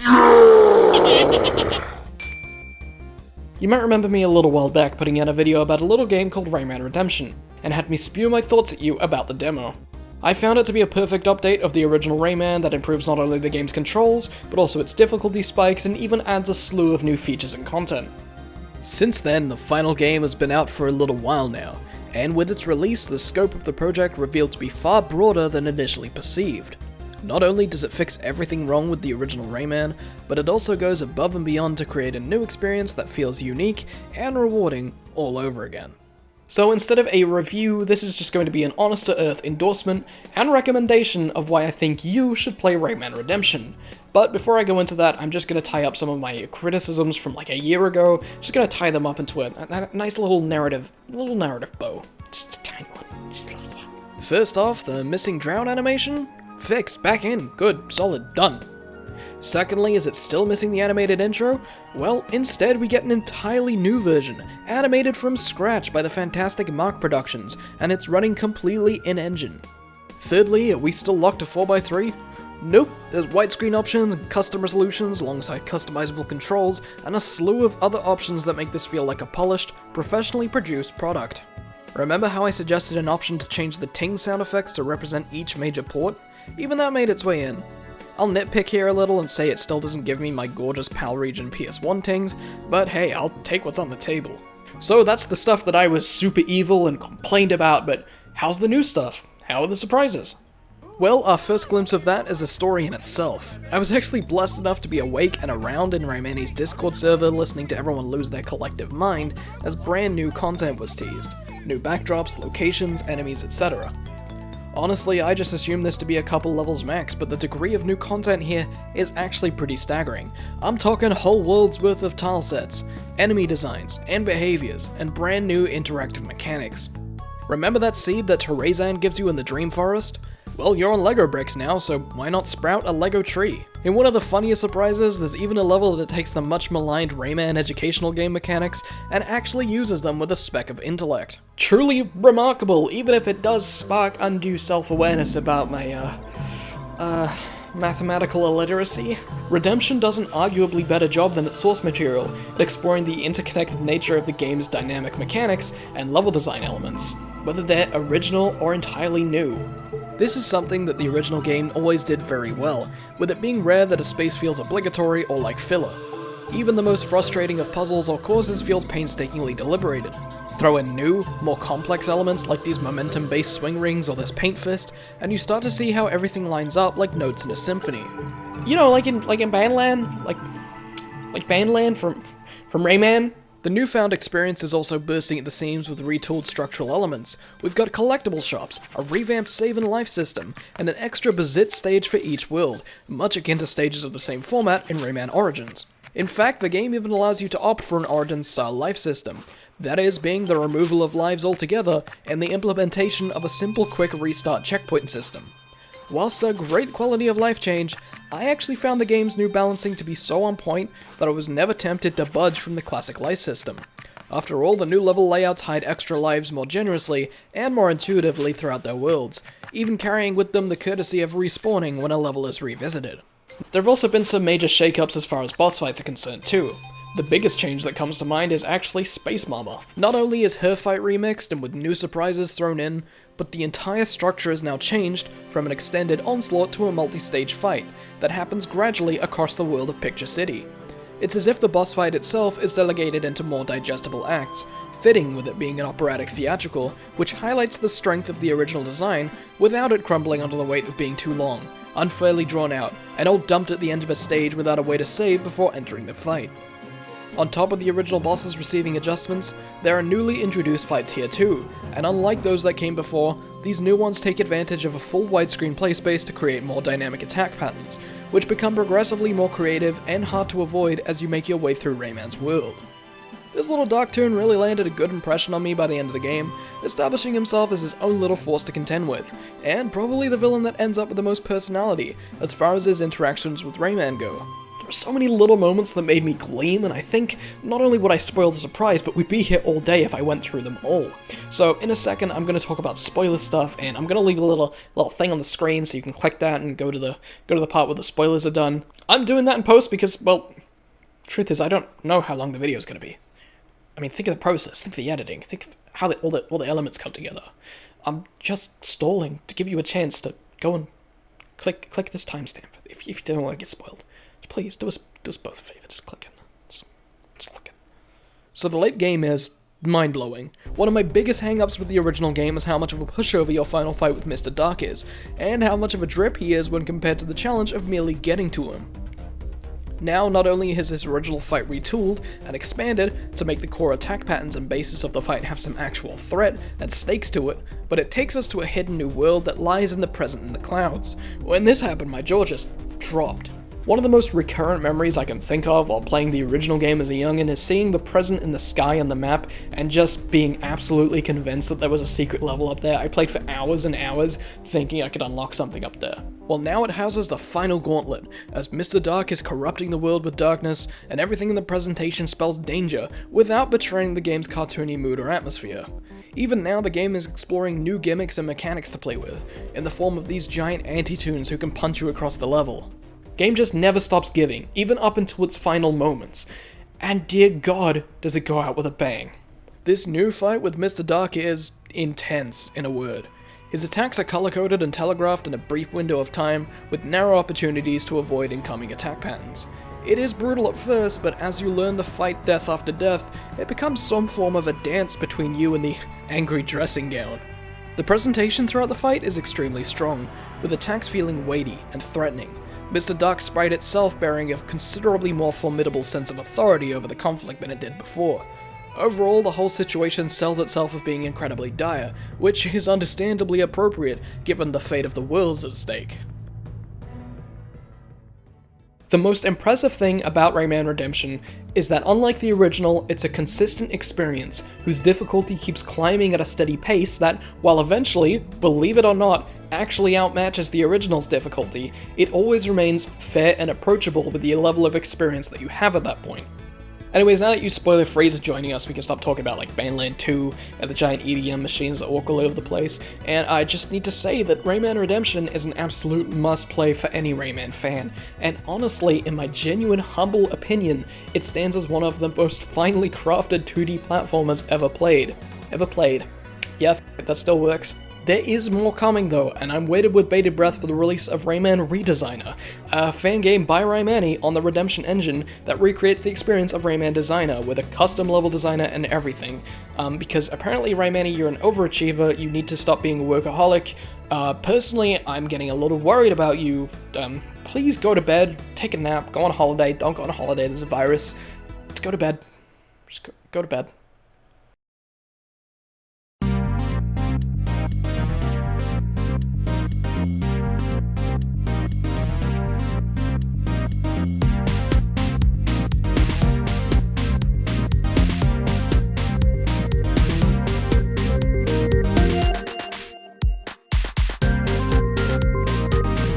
You might remember me a little while back putting out a video about a little game called Rayman Redemption, and had me spew my thoughts at you about the demo. I found it to be a perfect update of the original Rayman that improves not only the game's controls, but also its difficulty spikes and even adds a slew of new features and content. Since then, the final game has been out for a little while now, and with its release, the scope of the project revealed to be far broader than initially perceived. Not only does it fix everything wrong with the original Rayman, but it also goes above and beyond to create a new experience that feels unique and rewarding all over again. So instead of a review, this is just going to be an honest-to-earth endorsement and recommendation of why I think you should play Rayman Redemption. But before I go into that, I'm just going to tie up some of my criticisms from like a year ago, just going to tie them up into a nice little narrative bow. Just a tiny one. First off, the missing drown animation? Fixed, back in, good, solid, done. Secondly, is it still missing the animated intro? Well, instead we get an entirely new version, animated from scratch by the fantastic Mark Productions, and it's running completely in-engine. Thirdly, are we still locked to 4x3? Nope, there's widescreen options and custom resolutions alongside customizable controls, and a slew of other options that make this feel like a polished, professionally produced product. Remember how I suggested an option to change the ting sound effects to represent each major port? Even that made its way in. I'll nitpick here a little and say it still doesn't give me my gorgeous PAL region PS1 tings, but hey, I'll take what's on the table. So that's the stuff that I was super evil and complained about, but how's the new stuff? How are the surprises? Well, our first glimpse of that is a story in itself. I was actually blessed enough to be awake and around in Ryemanni's Discord server listening to everyone lose their collective mind as brand new content was teased. New backdrops, locations, enemies, etc. Honestly, I just assumed this to be a couple levels max, but the degree of new content here is actually pretty staggering. I'm talking whole world's worth of tile sets, enemy designs, and behaviors, and brand new interactive mechanics. Remember that seed that Terezan gives you in the Dream Forest? Well, you're on Lego bricks now, so why not sprout a Lego tree? In one of the funniest surprises, there's even a level that takes the much maligned Rayman educational game mechanics and actually uses them with a speck of intellect. Truly remarkable, even if it does spark undue self-awareness about my, mathematical illiteracy. Redemption does an arguably better job than its source material at exploring the interconnected nature of the game's dynamic mechanics and level design elements, whether they're original or entirely new. This is something that the original game always did very well, with it being rare that a space feels obligatory or like filler. Even the most frustrating of puzzles or courses feels painstakingly deliberated. Throw in new, more complex elements like these momentum-based swing rings or this paint fist, and you start to see how everything lines up like notes in a symphony. You know, like in Bandland? Like Bandland from Rayman? The newfound experience is also bursting at the seams with retooled structural elements. We've got collectible shops, a revamped save and life system, and an extra Bazit stage for each world, much akin to stages of the same format in Rayman Origins. In fact, the game even allows you to opt for an Origins-style life system, that is, being the removal of lives altogether and the implementation of a simple quick restart checkpoint system. Whilst a great quality of life change, I actually found the game's new balancing to be so on point that I was never tempted to budge from the classic life system. After all, the new level layouts hide extra lives more generously and more intuitively throughout their worlds, even carrying with them the courtesy of respawning when a level is revisited. There have also been some major shakeups as far as boss fights are concerned too. The biggest change that comes to mind is actually Space Mama. Not only is her fight remixed and with new surprises thrown in, but the entire structure is now changed from an extended onslaught to a multi-stage fight that happens gradually across the world of Picture City. It's as if the boss fight itself is delegated into more digestible acts, fitting with it being an operatic theatrical, which highlights the strength of the original design without it crumbling under the weight of being too long, unfairly drawn out, and all dumped at the end of a stage without a way to save before entering the fight. On top of the original bosses receiving adjustments, there are newly introduced fights here too, and unlike those that came before, these new ones take advantage of a full widescreen play space to create more dynamic attack patterns, which become progressively more creative and hard to avoid as you make your way through Rayman's world. This little Darktoon really landed a good impression on me by the end of the game, establishing himself as his own little force to contend with, and probably the villain that ends up with the most personality as far as his interactions with Rayman go. were so many little moments that made me gleam, and I think not only would I spoil the surprise, but we'd be here all day if I went through them all. So in a second, I'm going to talk about spoiler stuff, and I'm going to leave a little thing on the screen so you can click that and go to the part where the spoilers are done. I'm doing that in post because, well, truth is I don't know how long the video is going to be. I mean, think of the process, think of the editing, think of how all the elements come together. I'm just stalling to give you a chance to go and click this timestamp if you don't want to get spoiled. Please, do us both a favor, just click it. Just click it. So the late game is mind-blowing. One of my biggest hang-ups with the original game is how much of a pushover your final fight with Mr. Dark is, and how much of a drip he is when compared to the challenge of merely getting to him. Now, not only is his original fight retooled and expanded to make the core attack patterns and basis of the fight have some actual threat and stakes to it, but it takes us to a hidden new world that lies in the present in the clouds. When this happened, my jaw just dropped. One of the most recurrent memories I can think of while playing the original game as a youngin' is seeing the present in the sky on the map and just being absolutely convinced that there was a secret level up there. I played for hours and hours thinking I could unlock something up there. Well, now it houses the Final Gauntlet, as Mr. Dark is corrupting the world with darkness, and everything in the presentation spells danger, without betraying the game's cartoony mood or atmosphere. Even now, the game is exploring new gimmicks and mechanics to play with, in the form of these giant anti-toons who can punch you across the level. Game just never stops giving, even up until its final moments. And dear God, does it go out with a bang. This new fight with Mr. Dark is intense, in a word. His attacks are color-coded and telegraphed in a brief window of time, with narrow opportunities to avoid incoming attack patterns. It is brutal at first, but as you learn to fight death after death, it becomes some form of a dance between you and the angry dressing gown. The presentation throughout the fight is extremely strong, with attacks feeling weighty and threatening. Mr. Dark's sprite itself bearing a considerably more formidable sense of authority over the conflict than it did before. Overall, the whole situation sells itself as being incredibly dire, which is understandably appropriate given the fate of the world's at stake. The most impressive thing about Rayman Redemption is that unlike the original, it's a consistent experience whose difficulty keeps climbing at a steady pace that, while eventually, believe it or not, actually outmatches the original's difficulty, it always remains fair and approachable with the level of experience that you have at that point. Anyways, now that you spoiler-free are joining us, we can stop talking about like Bandland 2 and the giant EDM machines that walk all over the place, and I just need to say that Rayman Redemption is an absolute must-play for any Rayman fan, and honestly, in my genuine, humble opinion, it stands as one of the most finely crafted 2D platformers ever played. Yeah, that still works. There is more coming though, and I'm waited with bated breath for the release of Rayman Redesigner, a fan game by Ryemanni on the Redemption engine that recreates the experience of Rayman Designer with a custom level designer and everything. Because apparently Ryemanni, you're an overachiever, you need to stop being a workaholic. Personally, I'm getting a little worried about you. Please go to bed, take a nap, go on holiday, don't go on holiday, there's a virus. Go to bed. Just go to bed.